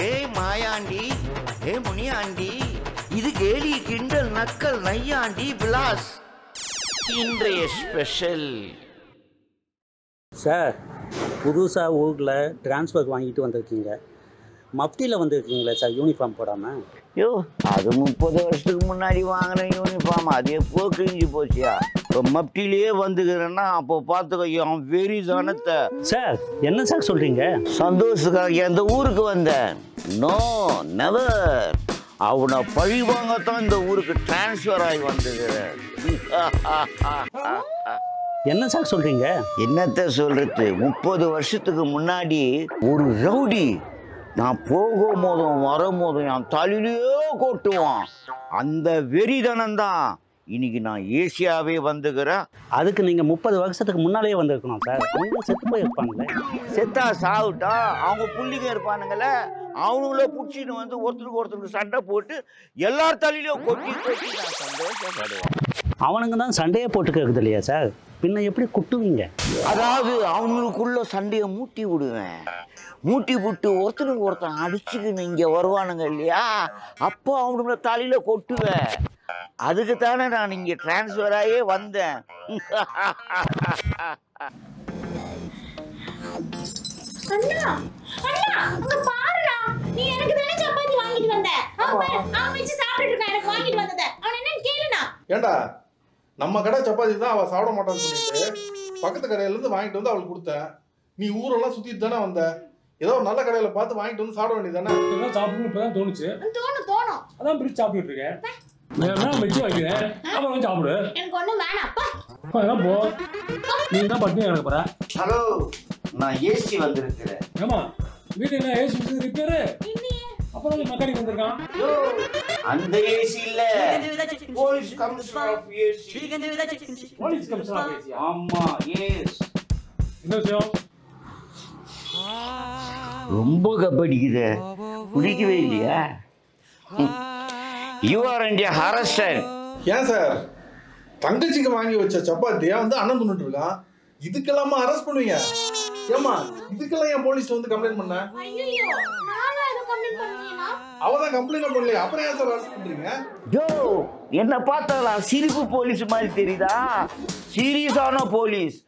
ஏய் மாயாண்டி, ஏய் முனியாண்டி, இது கேலி கிண்டல் நக்கல் நையாண்டி பிளாஸ். இன்றைய ஸ்பெஷல் சார், புதுசாக ஊரில் டிரான்ஸ்ஃபர் வாங்கிட்டு வந்திருக்கீங்க. மப்டியில் வந்திருக்கீங்களே சார், யூனிஃபார்ம் போடாமல். யோ, அது 30 வருஷத்துக்கு முன்னாடி வாங்கின யூனிஃபார்ம், அது எப்போ கிழிஞ்சு போச்சியா? இப்போ மப்டிலேயே வந்துக்கிறேன்னா அப்போ பார்த்துக்கோ என் வெறி தானத்தை. சார், என்ன சார் சொல்கிறீங்க? சந்தோஷத்துக்காக அந்த ஊருக்கு வந்தேன். No never. அவனை பழி வாங்கத்தான் இந்த ஊருக்கு டிரான்ஸ்ஃபர் ஆகி வந்துக்கிறேன். என்ன சார் சொல்கிறீங்க? என்னத்த சொல்றது, 30 வருஷத்துக்கு முன்னாடி ஒரு ரவுடி நான் போகும் போதும் வரும் போதும் என் தலையிலேயே கொட்டுவான். அந்த வெறிதனம்தான் இன்னைக்கு நான் ஏசியாவே வந்துக்கிறேன். அதுக்கு நீங்கள் 30 வருஷத்துக்கு முன்னாலேயே வந்திருக்கணும் சார். அவங்க செத்து போயிருப்பாங்களே. செத்தா சாவுட்டா அவங்க புள்ளிங்க இருப்பானுங்களே, அவனுங்கள பிடிச்சின்னு வந்து ஒருத்தருக்கு சண்டை போட்டு எல்லார் தலையிலையும் கொட்டி கொட்டி நான் சந்தோஷப்படுவேன். அவனுங்க தான் சண்டையே போட்டுக்கிறது இல்லையா சார், பின்ன எப்படி குட்டுவீங்க? அதாவது அவனுக்குள்ள சண்டையை மூட்டி விடுவேன். மூட்டி விட்டு ஒருத்தனுக்கு ஒருத்தன் அடிச்சுக்கின்னு இங்கே வருவானுங்க இல்லையா, அப்போ அவனுங்கள தலையில கொட்டுவேன். அதுக்கு தானே நான் இங்கே டிரான்ஸ்ஃபர் ஆகியே வந்தேன். அண்ணா அண்ணா அங்க பாருடா, நீ எனக்கு தானே சப்பாத்தி வாங்கிட்டு வந்த. அவன் வெச்சு சாப்பிட்டுட்டு இருக்கான், எனக்கு வாங்கிட்டு வந்தத. அவன் என்ன கேளுனா? ஏண்டா, நம்ம கடை சப்பாத்தி தான் அவ சாப்பிட மாட்டான்னு சொல்லிட்டு பக்கத்து கடையில இருந்து வாங்கிட்டு வந்து அவளுக்கு கொடுத்தேன். நீ ஊரெல்லாம் சுத்திட்டு தானே வந்த, ஏதோ ஒரு நல்ல கடையில பார்த்து வாங்கிட்டு வந்து சாப்பிட வேண்டியதானே? சாப்பிடணும் இப்பதான் தோணுச்சு. தோணும் அதான் பிடிச்சி சாப்பிட்டுட்டு இருக்கேன். நான் வச்சு வைக்கிறேன், அப்புறம் சாப்பிடு. எனக்கு ஒண்ணும் வேணாப்பா. அதான் போ, நீ தான் பட்டினி கிடக்க போற. ஹலோ, நான் ஏசி வந்திருக்கிறேன். ஏமா வீட்டு என்ன ஏசி ரிப்பேரு? அப்புறம் மெக்கானிக் வந்திருக்கான். அந்த ஏசி இல்ல, police commissioner of AC. Police commissioner of AC? ஆமா, எஸ். என்ன விஷயம்? ரொம்ப கபடிக்குது, குடிக்கவே இல்லையா? You are India arrested. ஏன் சார், தங்கச்சிக்கு வாங்கி வச்ச சப்பாத்தியா வந்து அண்ணன் தின்னுட்டு இருக்கான், இதுக்கெல்லாமா அரெஸ்ட் பண்ணுவீங்க? ஏமா, இதுக்கெல்லாம் ஏன் போலீஸ் வந்து கம்ப்ளைண்ட் பண்ண? ஐயோ, நானா ஏதோ கம்ப்ளைண்ட் பண்ணீனா? அவதான் கம்ப்ளைண்ட் பண்ணலையே, அப்புறம் ஏன் சார் அரெஸ்ட் பண்றீங்க? ஜோ, என்ன பார்த்தாலா சிரிப்பு போலீஸ் மாதிரி தெரியுதா? சீரியஸான போலீஸ்.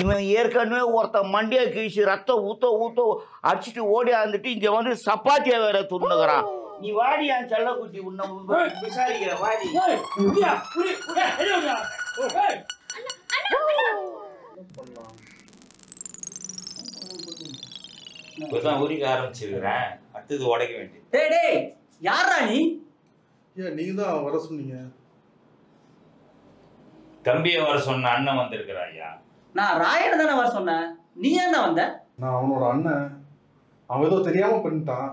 இவன் ஏற்கனவே ஒருத்தன் மண்டியா கீழ்ச்சி ரத்தம் ஊத்த அடிச்சுட்டு ஓடி ஆந்துட்டு இங்க வந்து சப்பாத்தியா வேற துண்ணுகிறான். நீ வாடி என் செல்ல குட்டி, உன்னை விசாரிக்கிற வாடி. இப்பதான் உரிக்க ஆரம்பிச்சிருக்கிறேன், அடுத்தது உடைக்க வேண்டியது. டேய் யாரா நீ? ஏன் நீங்க தான் வர சொன்னீங்க? தம்பியை வர சொன்ன அண்ணன் வந்திருக்கிறா ஐயா. நான் ராயனை தானே வர சொன்னேன், நீ ஏன்டா வந்த? நான் அவனோட அண்ணன், அவன் ஏதோ தெரியாம பண்ணிட்டான்.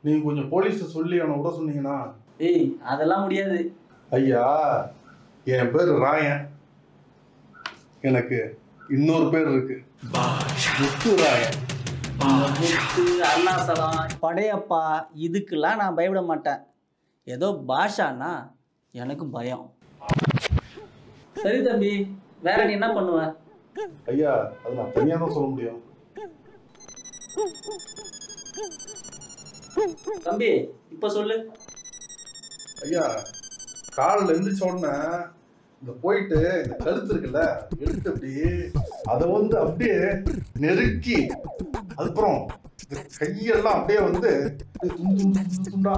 நீங்க கொஞ்சம் போலீஸ் சொல்லி அவனை விட சொன்னீங்கன்னா. ஏய் அதெல்லாம் முடியாது ஐயா. என் பேர் ராயன், எனக்கு இன்னொரு பேர் இருக்கு, முத்து ராயன். முத்து, அருணாசலம், படையப்பா, இதுக்கெல்லாம் நான் பயப்பட மாட்டேன். ஏதோ பாஷானா எனக்கு பயம். சரி தம்பி, வேற நீ என்ன பண்ணுவ? ஐயா, அது நான் தனியா தான் சொல்ல முடியும். தம்பி இப்ப சொல்லு. ஐயா, காலில் எந்திரிச்ச உடனே இந்த போயிட்டு இந்த கழுத்து இருக்குல்ல, எடுத்து அப்படியே அதை வந்து அப்படியே நெருக்கி, அதுக்கப்புறம் இந்த கையெல்லாம் அப்படியே வந்து துண்டா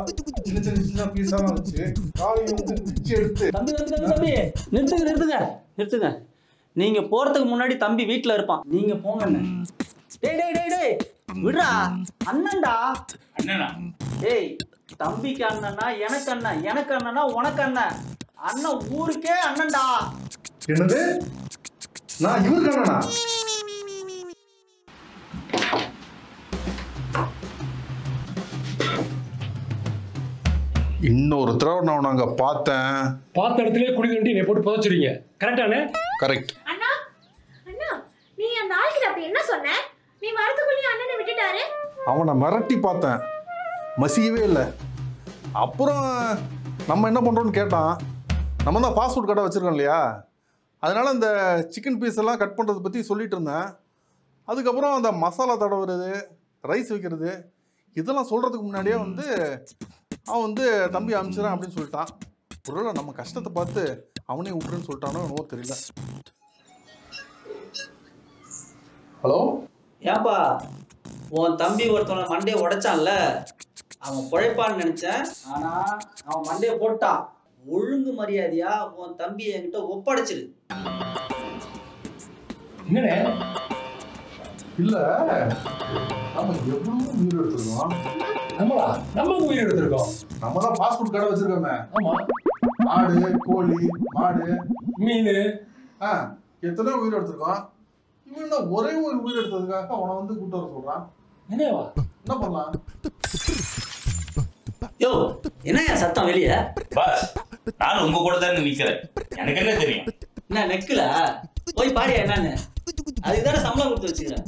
சின்ன சின்ன சின்ன பீஸாலாம் வச்சு காலையை வந்து பிச்சு எடுத்து. தம்பி தம்பி நிறுத்துங்க. நீங்க போறதுக்கு முன்னாடி தம்பி வீட்டுல இருப்பான், நீங்க போங்க. டேய் டேய் டேய் டேய் விடுறா, அண்ணன்டா. அண்ணனா? டேய், தம்பிக்கு அண்ணனா எனக்கு அண்ணன், எனக்கு அண்ணனா உனக்கு அண்ணன். அண்ணன் ஊருக்கே அண்ணன்டா. என்னது, நான் இவருக்கு அண்ணனா? இன்னொரு தடவை நான் அங்க பார்த்தேன், பார்த்த இடத்துல குடி தண்டி என்னை போட்டு புதைச்சிருங்க. கரெக்டானே? கரெக்ட். அண்ணா அண்ணா, நீ அந்த ஆளுக்கு அப்படி என்ன சொன்ன? நீ வரதுக்குள்ளே அண்ணனை விட்டுட்டாரு. அவனை மிரட்டி பார்த்தேன், மசியவே இல்லை. அப்புறம் நம்ம என்ன பண்ணுறோன்னு கேட்டான். நம்ம தான் ஃபாஸ்ட் ஃபுட் கடை வச்சுருக்கோம் இல்லையா, அதனால் இந்த சிக்கன் பீஸ் எல்லாம் கட் பண்ணுறதை பற்றி சொல்லிட்டு இருந்தேன். அதுக்கப்புறம் அந்த மசாலா தடவுறது, ரைஸ் வைக்கிறது, இதெல்லாம் சொல்கிறதுக்கு முன்னாடியே வந்து அவன் வந்து தம்பி அனுப்பிச்சிடறான் அப்படின்னு சொல்லிட்டான். ஒருவேளை நம்ம கஷ்டத்தை பார்த்து அவனே விட்டுருன்னு சொல்லிட்டானோ என்னவோ தெரியல. ஹலோ, ஏன்பா உன் தம்பி ஒருத்தவனை மண்டையை உடைச்சான்ல, அவன் பிழைப்பான்னு நினைச்சேன். ஆனா அவன் மண்டையை போட்டான். ஒழுங்கு மரியாதையா உன் தம்பியை என்கிட்ட ஒப்படைச்சிரு. என்னண்ணே? இல்லை நம்ம எவ்வளோ உயிர் எடுத்துருக்கோம். நம்ம உயிர் எடுத்திருக்கோம். நம்ம தான் ஃபாஸ்ட் ஃபுட் கடை வச்சிருக்கோமே. ஆமா, ஆடு, கோழி, மாடு, மீன், எத்தனையோ உயிர் எடுத்திருக்கோம். இவன் ஒரே ஒரு உயிர் எடுத்ததுக்காக அவனை வந்து கூட்டு வர சொல்றான். என்னவா? என்ன பண்ணலாம்? யோ, என்னையா சத்தம் வெளியே? பாஸ், நானும் உங்க கூட தான் நிக்கிறேன். எனக்கு என்ன தெரியும்? என்ன நெக்குல போய் பாடியா என்னன்னு? அதுக்குதானே சம்பளம் கொடுத்து வச்சுக்கிறேன்.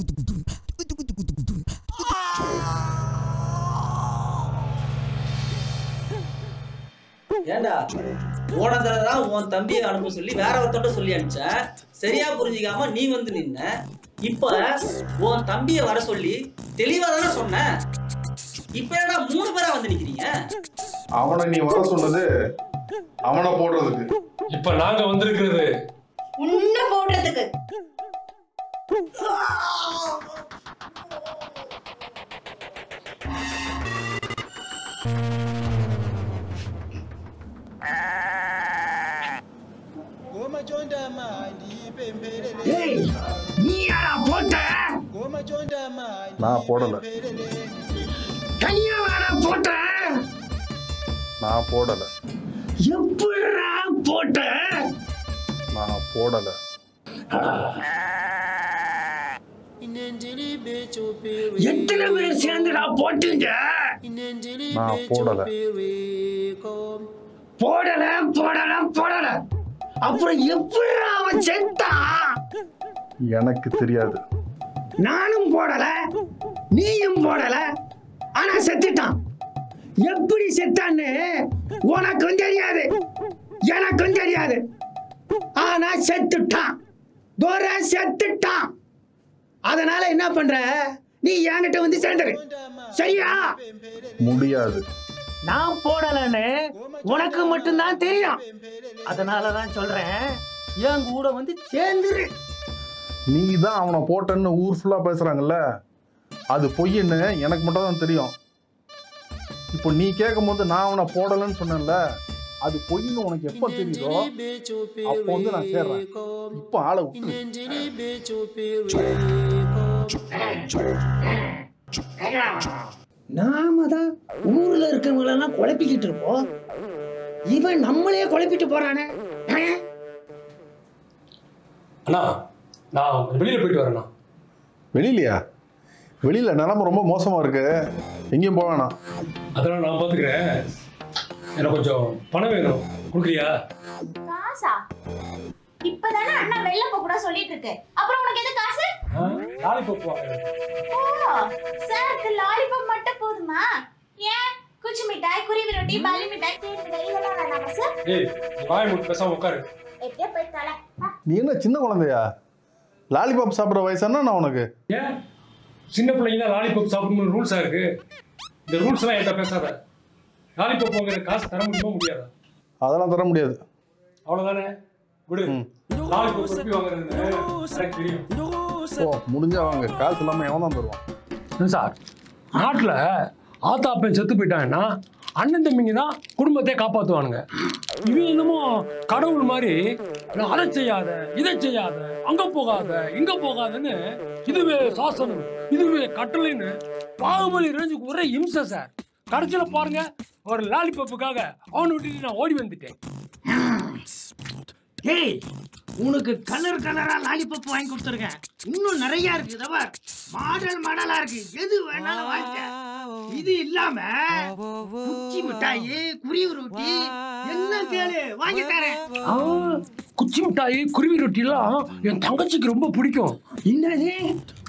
ஏண்டா போன தடவை தான் உன் தம்பியை அனுப்ப சொல்லி வேற ஒருத்தோட சொல்லி அனுப்பிச்சேன். சரியா புரிஞ்சிக்காம நீ வந்து நின்ன. இப்ப உன் தம்பியை வர சொல்லி தெளிவா தானே சொன்ன. இப்ப என்னடா 3 பேரா வந்து நிக்கிறீங்க? அவனை நீ வர சொன்னது அவனை போடுறதுக்கு. இப்ப நாங்க வந்திருக்கிறது உன்ன போடுறதுக்கு. நீ யாரா போட்ட? நான் போடல. தனியா யாரா போட்ட? நான் போடல. எப்படிடா போட்ட? நான் போடல. எத்தனை பேர் சேர்ந்துடா போட்டீங்க? நான் போடல. போடல போடல போடல. அப்புறம் எப்படி அவன் செத்தான்? எனக்கு தெரியாது. நானும் போடல, நீயும் போடல, ஆனா செத்துட்டான். எப்படி செத்தான்னு உனக்கும் தெரியாது, எனக்கும் தெரியாது. ஆனா செத்துட்டான். தோர செத்துட்டான். அதனால என்ன பண்ற? நீ என்கிட்ட வந்து சேர்ந்துரு, சரியா? முடியாது. நான் போடலன்னு உனக்கு மட்டும்தான் தெரியும். அதனாலதான் சொல்றேன், என் கூட வந்து சேர்ந்துரு. நீ தான் அவனை போட்டன்னு ஊர் ஃபுல்லா பேசுறாங்கல்ல, அது பொய்ன்னு எனக்கு மட்டும் தான் தெரியும். இப்போ நீ கேட்கும் போது நான் அவனை போடலன்னு சொன்னேன்ல, அது பொய்ன்னு உனக்கு எப்ப தெரியுதோ அப்போ வந்து நான் சேர்றேன். இப்போ ஆளை விட்டு. நாம தான் ஊர்ல இருக்கவங்களெல்லாம் குழப்பிக்கிட்டு இருப்போம். இவன் நம்மளே குழப்பிட்டு போறானே. அண்ணா, நான் வெளியில போயிட்டு வரேண்ணா. வெளியிலையா? வெளியில நிலைமை ரொம்ப மோசமா இருக்கு, எங்கேயும் போக வேணாம். அதெல்லாம் நான் பாத்துக்கிறேன். எனக்கு கொஞ்சம் பணம் வேணும், கொடுக்குறியா? காசா? இப்பதானே அண்ணா வெளில போக கூட சொல்லிட்டு இருக்கு. அப்புறம் உனக்கு எது காசு? லாலிபாப் வாங்குறேன். ஓ, சாருக்கு லாலிபாப் மட்டும் போதுமா? ஏன் குச்சி மிட்டாய், குருவி ரொட்டி, பாலி மிட்டாய், தேன் மிட்டாய் இதெல்லாம் வேணாமா சார்? ஏய், நீ வாயை மூடி பேசாம உட்காரு. எப்படியே போய் தலை. நீ என்ன சின்ன குழந்தையா? லாலிபாப் சாப்பிட்ற வயசானா நான் உனக்கு? ஏன் சின்ன பிள்ளைங்க தான் லாலிபாப் சாப்பிடணும்னு ரூல்ஸா இருக்கு? இந்த ரூல்ஸ் எல்லாம் என்கிட்ட பேசாத. லாலிபாப் வாங்குற காசு தர முடியுமா முடியாதா? அதெல்லாம் தர முடியாது. அவ்வளவுதானே, விடு. லாலிபாப் எப்படி வாங்குறதுன்னு எனக்கு தெரியும். ஓ, முடிஞ்சா வாங்க. காசு இல்லாம எவன் தான் தருவான்? சார், நாட்டில் ஆத்தா அப்பன் செத்து போயிட்டாங்கன்னா அண்ணன் தம்பிங்க தான் குடும்பத்தை காப்பாற்றுவானுங்க. இவன் என்னமோ கடவுள் மாதிரி அதை செய்யாத, இதை செய்யாத, அங்க போகாத, இங்க போகாதன்னு இதுவே சாசனம், இதுவே கட்டளைன்னு பாகுபலி ரேஞ்சுக்கு ஒரே இம்சை சார். கடைசியில் பாருங்க, ஒரு லாலிபாப்புக்காக அவனை விட்டுட்டு நான் ஓடி வந்துட்டேன். ஏய், உனக்கு கலர் கலரா லாலிபாப் வாங்கி கொடுத்துருக்கேன். இன்னும் நிறைய இருக்கு. இதவர் மாடல் மாடலா இருக்கு. எது வேணாலும் வாங்க. இது இல்லாம குச்சி மிட்டாய், குருவி ரொட்டி என்ன கேளு வாங்கி தரேன். குச்சி மிட்டாய், குருவி ரொட்டி எல்லாம் என் தங்கச்சிக்கு ரொம்ப பிடிக்கும். என்னது?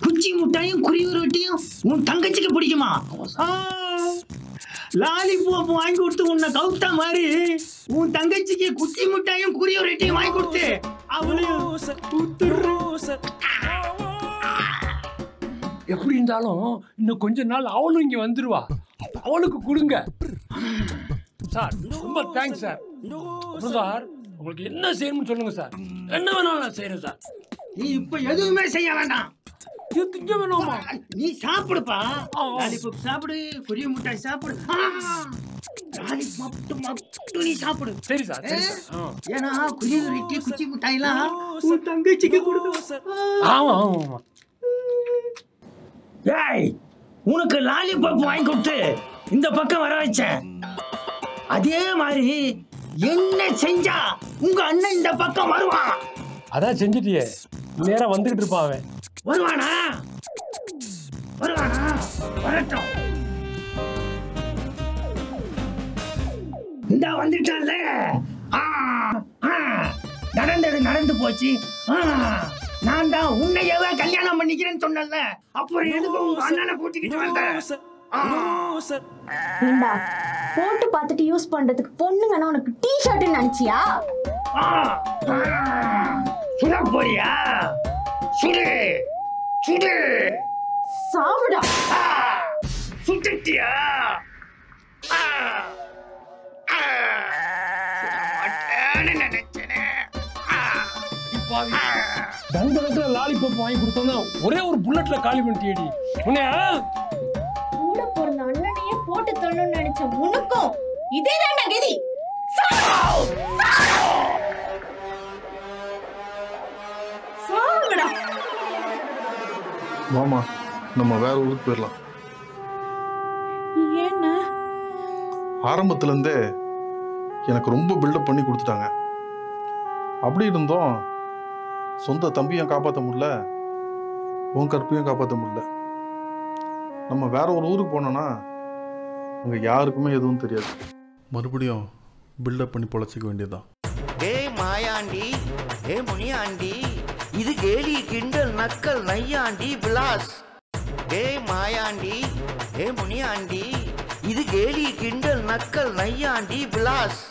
குச்சி மிட்டாயும் குருவி ரொட்டியும் உன் தங்கச்சிக்கு பிடிக்குமா? லாலிபாப் வாங்கி கொடுத்து உன்னை கவுத்தா மாதிரி உன் தங்கச்சிக்கு குச்சி மிட்டாயும் குருவி ரொட்டியும் வாங்கி கொடுத்து அவளையும் எப்படி இருந்தாலும் இன்னும் கொஞ்ச நாள் அவளும் இங்க வந்துருவா. அப்ப அவளுக்கு கொடுங்க சார். ரொம்ப தேங்க்ஸ் சார். அப்புறம் சார் உங்களுக்கு என்ன செய்யணும்னு சொல்லுங்க சார். என்ன வேணாலும் நான் செய்யறேன் சார். நீ இப்ப எதுவுமே செய்ய வேண்டாம். இது திங்க வேணாமா? நீ சாப்பிடுப்பா. லாலிபாப் சாப்பிடு, பொரிய மிட்டாய் சாப்பிடு. லாலிபாப் மட்டும் நீ சாப்பிடு. சரி சார், சரி சார். ஏன்னா குருவி ரொட்டி குச்சி மிட்டாய்லாம் உன் தங்கச்சிக்கு கொடுக்கணும் சார். ஆமா ஆமா. ஏய், உனக்கு லாலிபாப் வாங்கி கொடுத்து இந்த பக்கம் வர வச்சேன். அதே மாதிரி என்ன செஞ்சா உங்க அண்ணன் இந்த பக்கம் வருவான். அதான் செஞ்சுட்டியே, நேரா வந்துகிட்டு இருப்பான் அவன். வருவானா? வருவானா? வரட்டும். இந்த வந்துட்டான்ல. நடந்தது நடந்து போச்சு. நான் தான் உன்னையவே கல்யாணம் பண்ணிக்கிறேன்னு சொன்னல. அப்புறம் எதுக்கு உங்க அண்ணனை கூட்டிக்கிட்டு வந்த? ஏண்டா போட்டு பார்த்துட்டு யூஸ் பண்றதுக்கு பொண்ணுங்கன்னா உனக்கு டி ஷர்ட்னு நினைச்சியா? சுட போறியா? சுடு சுடு. சாவுடா. சுட்டுட்டியா? தண்டனத்துல லாலிபாப் வாங்கி கொடுத்தோம்னா ஒரே ஒரு புல்லட்ல காலி பண்ணிட்டியடி உன்னையா? கூட பிறந்த அண்ணனையே போட்டு தள்ளணும்னு நினைச்ச உனக்கும் இதே தாண்டா கதி. சாவுடா. மாமா, நம்ம வேற ஊருக்கு போயிடலாம். ஏன்னா ஆரம்பத்துல இருந்தே எனக்கு ரொம்ப பில்டப் பண்ணி கொடுத்துட்டாங்க. அப்படி இருந்தோம் சொந்த தம்பியும் காப்பாற்ற முடியல, உன் கற்பையும் காப்பாற்ற முடியல. நம்ம வேற ஒரு ஊருக்கு போனோம்னா அங்கே யாருக்குமே எதுவும் தெரியாது. மறுபடியும் பில்டப் பண்ணி பொழைச்சிக்க வேண்டியதுதான். ஏய் மாயாண்டி, ஏ முனியாண்டி, இது கேலி கிண்டல் நக்கல் நையாண்டி விலாஸ். ஏய் மாயாண்டி, ஏ முனியாண்டி, இது கேலி கிண்டல் நக்கல் நையாண்டி விலாஸ்.